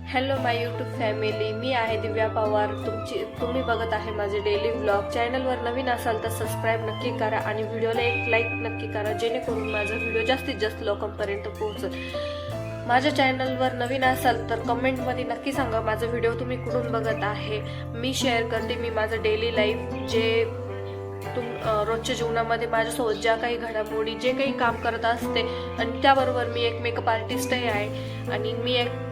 Hello माय YouTube family, मी आहे दिव्या पवार. तुम्ही बघत आहे माझे डेली व्लॉग. चॅनलवर नवीन असाल तर सबस्क्राईब नक्की करा आणि व्हिडिओला एक लाईक नक्की करा, जेणेकरून माझा व्हिडिओ जास्तीत जास्त लोकांपर्यंत पोहोचेल. माझ्या चॅनलवर नवीन असाल तर कमेंटमध्ये नक्की सांगा माझा व्हिडिओ तुम्ही कुठून बघत आहे. मी शेअर करते मी माझं डेली लाईफ, जे रोजच्या जीवनामध्ये माझ्यासोबत ज्या काही घडामोडी, जे काही काम करत असते. आणि त्याबरोबर मी एक मेकअप आर्टिस्टही आहे आणि मी एक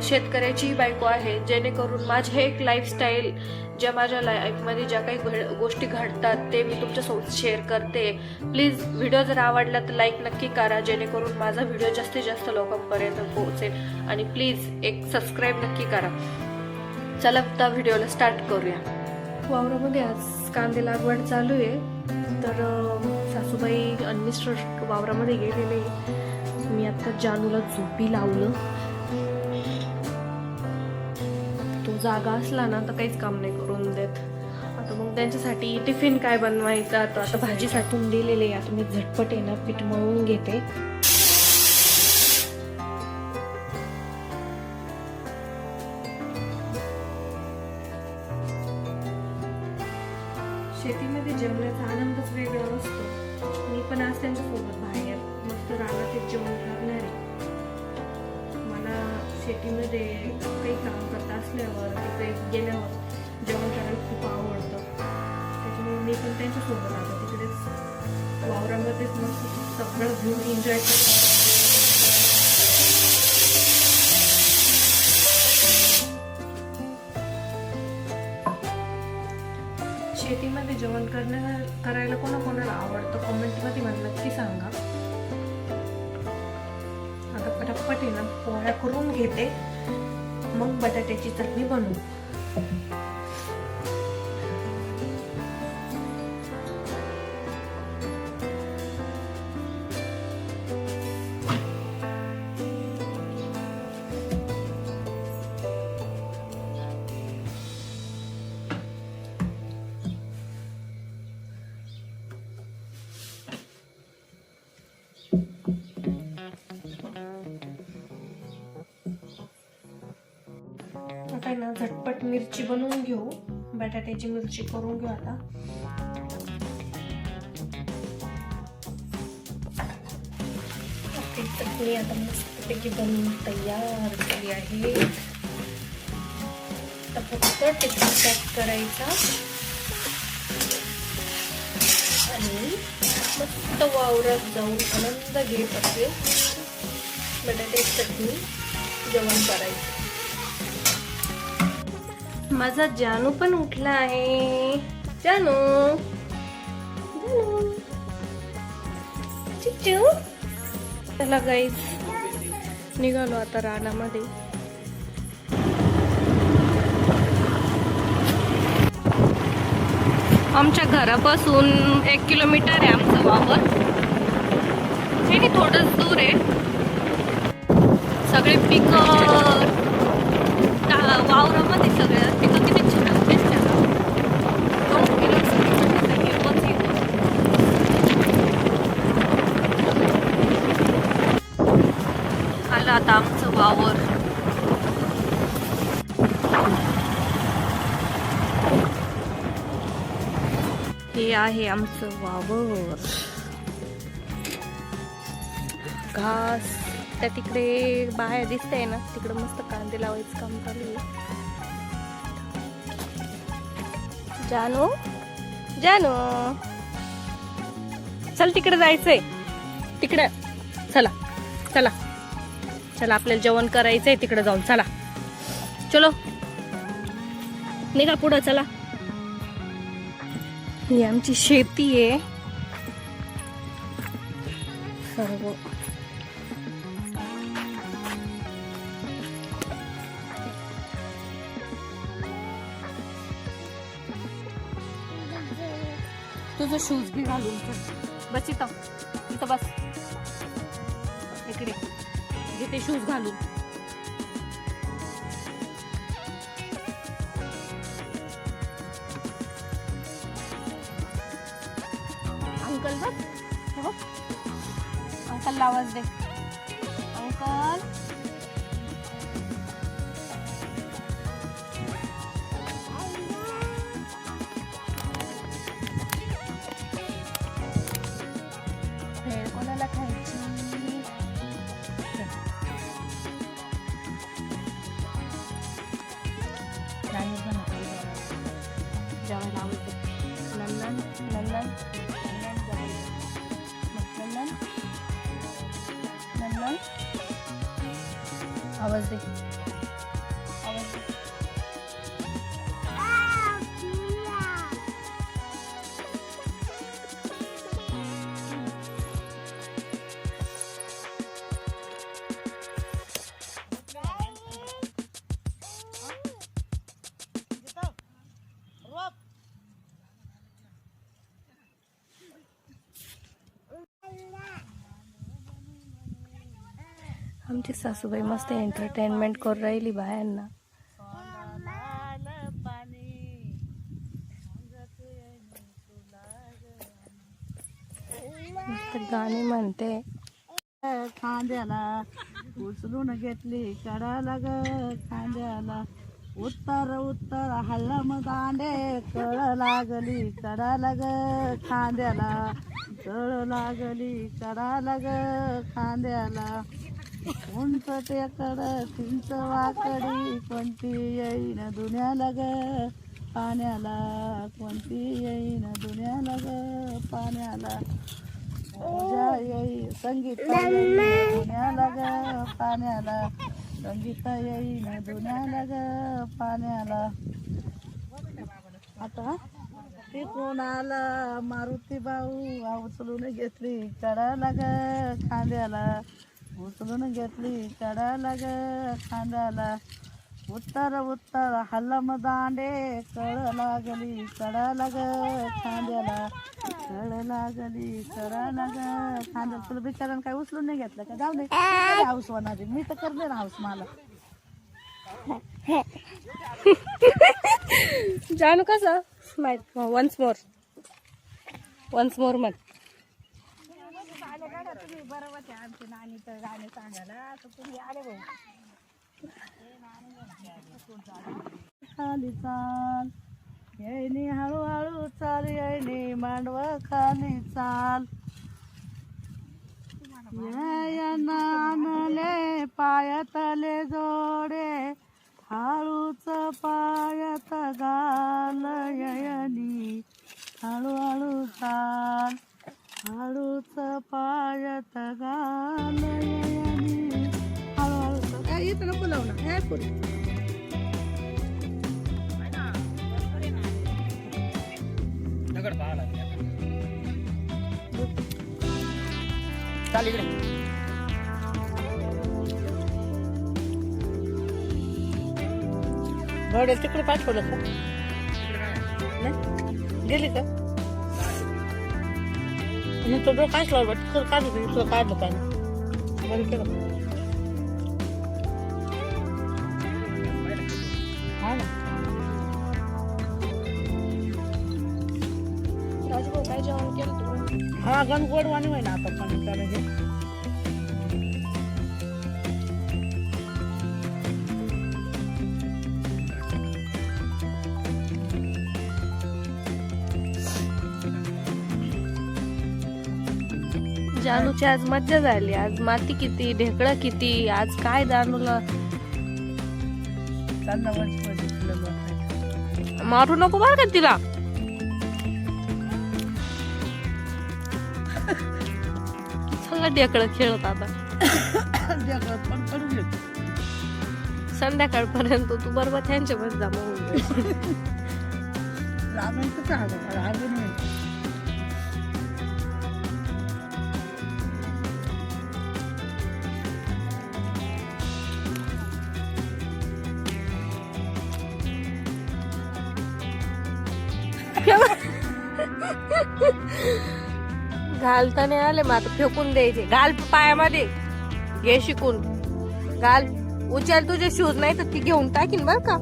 शेतकऱ्याचीही बायको आहे, जेणेकरून माझे एक लाईफस्टाईल, ज्या माझ्या लाईफमध्ये ज्या काही गोष्टी घडतात ते मी तुमच्यासोबत शेअर करते. प्लीज व्हिडिओ जर आवडला तर लाईक नक्की करा, जेणेकरून माझा व्हिडिओ जास्तीत जास्त लोकांपर्यंत पोहोचेल. आणि प्लीज एक सबस्क्राईब नक्की करा. चला आता व्हिडिओला स्टार्ट करूया. वावरामध्ये आज कांदे लागवड चालू आहे, तर सासूबाई आणि मिस्टर वावरामध्ये गेलेले. मी आता जानूला झोपी लावलं. तो जागा असला ना तर काहीच काम नाही करून देत. आता मग त्यांच्यासाठी टिफिन काय बनवायचा, तर आता भाजी साठवून दिलेली आहे. आता मी झटपट आहे ना पीठ मळून घेते. शेतीमध्ये जेवणाचा आनंदच वेगळा असतो. मी पण आज त्यांच्यासोबत बाहेर मस्त रानात जेवण करणार आहे. मला शेतीमध्ये काही काम करत असल्यावर, तिकडे गेल्यावर जेवण करायला खूप आवडतं. त्याच्यामुळे मी पण त्यांच्यासोबत आता तिकडेच वावरामध्येच मस्त सगळं घेऊन एन्जॉय करतो. शेतीमध्ये जेवण करायला कोणाकोणाला आवडतं कमेंटमध्ये मला नक्की सांगा. आता पटापट आहे ना पोळ्या करून घेते, मग बटाट्याची चटणी बनवू. आता ना झटपट मिरची बनवून घेऊ, बटाट्याची मिरची करून घेऊ. आता आपली चटणी आता मस्तपैकी बनवून तयार झाली आहे. आता फक्त टिफिन पॅक करायचा आणि मस्त वावरात जाऊन आनंद घेत असेल बटाट्याची चटणी जेवण करायचं. माझा जानू पण उठला आहे. जानू जानू चिचू. चला गाईज, निघालो आता रानामध्ये. आमच्या घरापासून 1 किलोमीटर आहे आमचं वावर. हे थोडंच दूर आहे. सगळे पिकं वावरामध्ये, सगळ्या पिकं किती छान दिसतात. आलं आता आमचं वावर. हे आहे आमचं वावर. घास त्या तिकडे बाहेर दिसतंय ना, तिकडे मस्त कांदे लावायचं काम चालू आहे. जानू जानू चल, तिकडे जायचंय. तिकडे चला चला चला, आपल्याला जेवण करायचंय तिकडे जाऊन. चला चलो, निघा पुढं. चला, ही आमची शेती आहे सर्व. तुझं शूज बी घालून बस. इथं बस, इकडे घेते शूज घालून. अंकल बघ, अंकल आवाज दे. अंकल नंदन नंदन नंदन आवाज दे आवाज दे आमची सासूबाई मस्त एंटरटेनमेंट करून राहिली बायांना. मस्त गाणी म्हणते. खांद्याला उचलून घेतली कडाला ग खांद्याला उत्तर उत्तर हल्लम दांडे कळ लागली कडाला ग खांद्याला कळ लागली कडाला ग खांद्याला उंच टेकड चिंच वाकडी कोणती येईन दुनियाला ग पाण्याला कोणती येईन दुनियाला ग पाण्याला पूजा येई संगीत येईन दुनियाला ग पाण्याला संगीत येईन दुनियाला ग पाण्याला. आता ती कोणाला मारुती भाऊ उचलून घेतली कडाला ग खांद्याला उचलून घेतली कडाला ग खांद्याला उत्तर उत्तर हल्लम दांडे कळ लागली कडाला ग खांद्याला कळ लागली कडाला ग खांद्याला. तुला बिचारानं काय उचलून नाही घेतलं का? जाऊ दे हाऊस होणार मी तर करणार हाऊस मला. जानू कसं माहित वन्स मोर मग तुम्ही बरोबर आमची नानी तर गाणे सांगायला तर तुम्ही आले भाऊ. खाली चाल येईनी हळूहळू चाल येईनी मांडव खाली चाल नानले पायतले जोडे हळूच पायत गाल येईनी हळूहळू चाल हळूच पायत गाल येईनी हळूहळू चाल. इथं नको लावू ना हे पुढे चाल इकडे घोडे तिकडे पाठवलं का? गेली का? मी तो काढला तिकडे काढलं इकडं काढलं पाहिजे बरं केलं. हा ना राजभाऊ काय जेवण केलं तू? हा गण गोडवाणी होय ना आता पण त्याला जानूची आज मज्जा झाली. आज माती किती ढेकळं किती आज काय जानूला त्यांना मारू नको बरं का तिला. सगळं ढेकळं खेळत आता संध्याकाळपर्यंत तू बरोबर त्यांच्यामध्ये जमा होऊन घालता नाही आले मग आता फेकून द्यायचे. घाल पायामध्ये घे शिकून घाल. उचल तुझे शूज नाही तर ती घेऊन टाकीन बर का.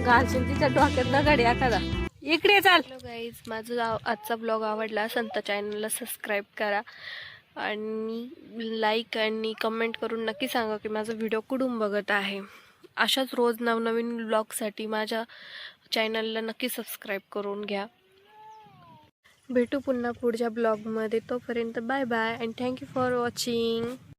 घालशील तिच्या डोक्यात दगड एखादा. इकडे चाल. गाईज माझा आजचा ब्लॉग आवडला असेल तर चॅनलला सबस्क्राईब करा आणि लाईक आणि कमेंट करून नक्की सांगा की माझा व्हिडिओ कुठून बघत आहे. अशाच रोज नवनवीन ब्लॉगसाठी माझ्या चॅनलला नक्की सबस्क्राईब करून घ्या. भेटू पुन्हा पुढच्या ब्लॉगमध्ये. तोपर्यंत bye bye and thank you for watching.